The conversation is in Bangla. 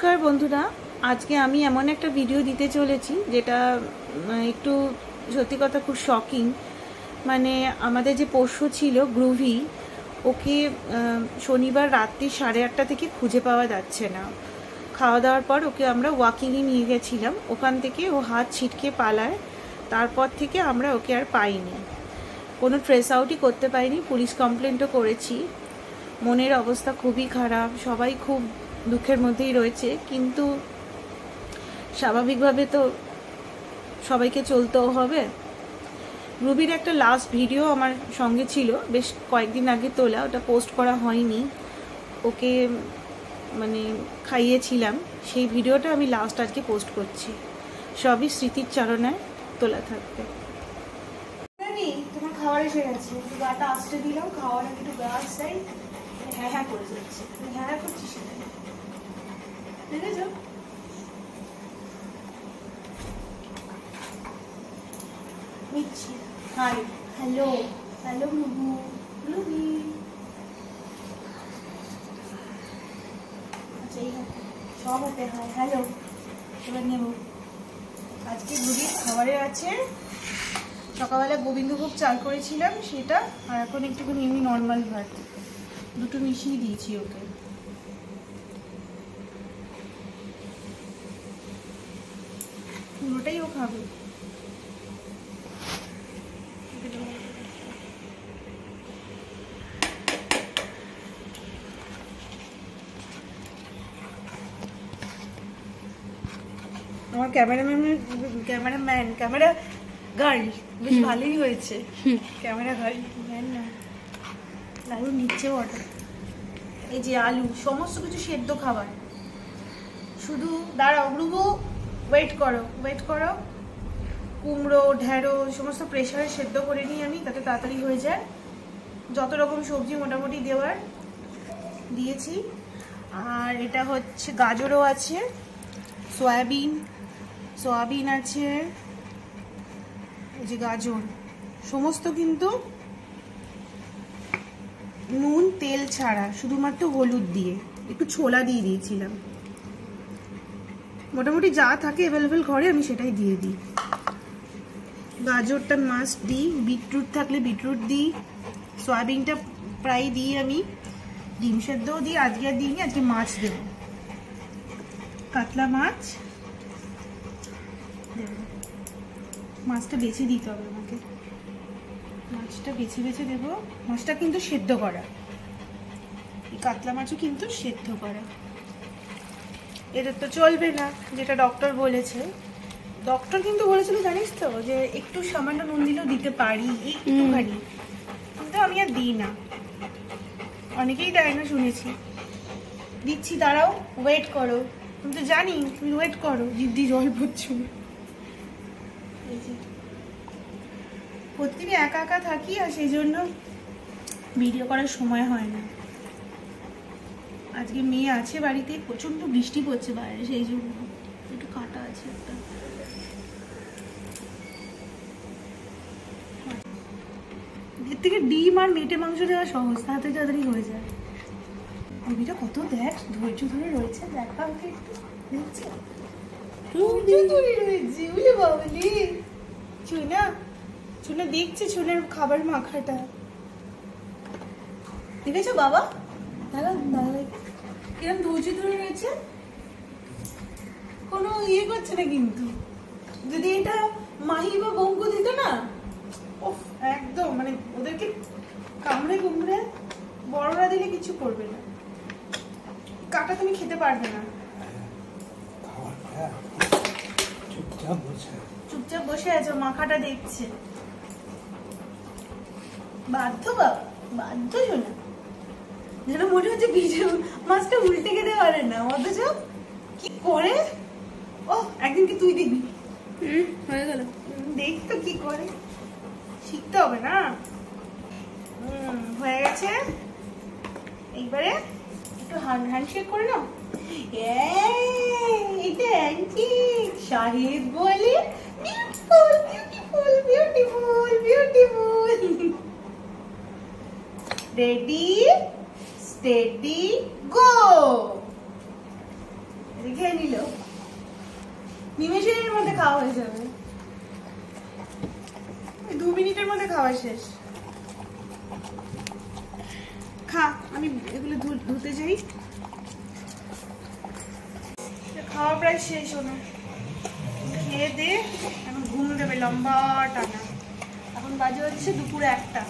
নমস্কার বন্ধুরা, আজকে আমি এমন একটা ভিডিও দিতে চলেছি যেটা একটু সত্যি কথা খুব শকিং। মানে আমাদের যে পোষ্য ছিল গ্রুভি, ওকে শনিবার রাত্রি 8:30 থেকে খুঁজে পাওয়া যাচ্ছে না। খাওয়া দাওয়ার পর ওকে আমরা ওয়াকিংয়ে নিয়ে গেছিলাম, ওখান থেকে ও হাত ছিটকে পালায়। তারপর থেকে আমরা ওকে আর পাইনি, কোনো ট্রেস আউটই করতে পারিনি। পুলিশ কমপ্লেন্টও করেছি। মনের অবস্থা খুবই খারাপ, সবাই খুব দুঃখের মধ্যেই রয়েছে, কিন্তু স্বাভাবিকভাবে তো সবাইকে চলতেও হবে। রুবির একটা লাস্ট ভিডিও আমার সঙ্গে ছিল, বেশ কয়েকদিন আগে তোলা, ওটা পোস্ট করা হয়নি। ওকে মানে খাইয়েছিলাম, সেই ভিডিওটা আমি লাস্ট আজকে পোস্ট করছি। সবই স্মৃতির চারণায় তোলা থাকবে। তোমার খাবার এসে গেছে, একটু গাটা আসতে দিলাম, খাওয়ার একটু গা আসতেই হ্যাঁ হ্যাঁ করে যাচ্ছে। হ্যাঁ হ্যাঁ করছিস সেটা দেখেছ? নিচ্ছি। হাই, হ্যালো হ্যালো লুবু লুবি। আচ্ছা এই সব হাতে হাই হ্যালো। এবার নেব। আজকে লুবির খাবারে আছে সকালবেলা গোবিন্দভোগ চাল করেছিলাম সেটা, আর এখন একটুখানি এমনি নর্মাল ভাত, দুটো মিশিয়ে দিয়েছি ওকে। পুরোটাই ও খাবে। আমার ক্যামেরা গার্ল বেশ ভালোই হয়েছে। ক্যামেরা গার্ল না, লালু নিচ্ছে অর্ডার। এই যে আলু, সমস্ত কিছু সেদ্ধ খাবার। শুধু দাঁড়াও গ্রুবু, ওয়েট করো। কুমড়ো, ঢেঁড়ো সমস্ত প্রেশারে সেদ্ধ করে নিই আমি, তাতে তাড়াতাড়ি হয়ে যায়। যত রকম সবজি মোটামুটি দেওয়ার দিয়েছি। আর এটা হচ্ছে গাজরও আছে, সোয়াবিন আছে, এই যে গাজর, সমস্ত কিন্তু নুন তেল ছাড়া, শুধুমাত্র হলুদ দিয়ে, একটু ছোলা দিয়ে দিয়েছিলাম। মোটামুটি যা থাকে অ্যাভেলেবেল ঘরে আমি সেটাই দিয়ে দিই। গাজরটা মাস্ট দিই, বিটরুট থাকলে বিটরুট দিই, সয়াবিনটা প্রায় দিই আমি, ডিম সেদ্ধও দিই। আজকে আর দিইনি, আজকে মাছ দেব, কাতলা মাছ। মাছটা বেছে দিতে হবে আমাকে, মাছটা বেছে বেছে দেবো। মাছটা কিন্তু সেদ্ধ করা, এই কাতলা মাছও কিন্তু সেদ্ধ করা। এদের তো চলবে না, যেটা ডক্টর বলেছে। ডক্টর কিন্তু বলেছিল জানিস তো, যে একটু সামান্য নুন দিলেও দিতে পারি, একটুখানি, কিন্তু আমি আর দিই না। অনেকেই দেয় না শুনেছি। দিচ্ছি, দাঁড়াও, ওয়েট করো। তুমি তো জানি, তুমি ওয়েট করো। জিদ্দি জল পড়ছো। প্রতিদিন একা একা থাকি, আর সেই জন্য ভিডিও করার সময় হয় না। আজকে মেয়ে আছে বাড়িতে, প্রচন্ড বৃষ্টি পড়ছে বাইরে, সেই জন্য একটু কাটা আছে একটা। এর থেকে ডিম আর মেটে মাংস দেওয়া সহজ, তাড়াতাড়ি হয়ে যায়। মুভিটা কত দেখ ধৈর্য ধরে রয়েছে, দেখা ওকে একটু দেখছে, ধৈর্য ধরে রয়েছে। বুঝলে বাবলি চুনা দেখছে, চুনের খাবার মাখাটা দেখেছো বাবা? দাদা কিরম ধৈর্য ধরে রয়েছে, কোনো ইয়ে করছে না। কিন্তু যদি এটা মাহি বা বঙ্কু দিত না, একদম মানে ওদেরকে কামড়ে কুমড়ে বড়রা দিলে কিছু করবে না। কাটা তুমি খেতে পারবে না। চুপচাপ বসে আছো, মাখাটা দেখছে। বাধ্য বাবা, বাধ্য শোনা। যেন মনে হচ্ছে মাছটা উল্টে খেতে পারে না, অথচ কি করে। ও একদিন কি তুই দেখবি, হয়ে গেল। দেখ তো কি করে, শিখতে হবে না। হয়ে গেছে, এইবারে একটু হ্যান্ডশেক করে নাও। এটা হ্যান্ডশেক, শাহিদ বলে beautiful beautiful beautiful beautiful. Ready steady go. খেয়ে নিল, নিমেষের মধ্যে খাওয়া হয়ে যাবে, 2 মিনিটের মধ্যে খাওয়া শেষ। খা, আমি এগুলো ধুতে যাই। খাওয়া প্রায় শেষ হলো, খেয়ে দে এখন ঘুম দেবে লম্বা টানা। এখন বাজে হচ্ছে দুপুর 1টা।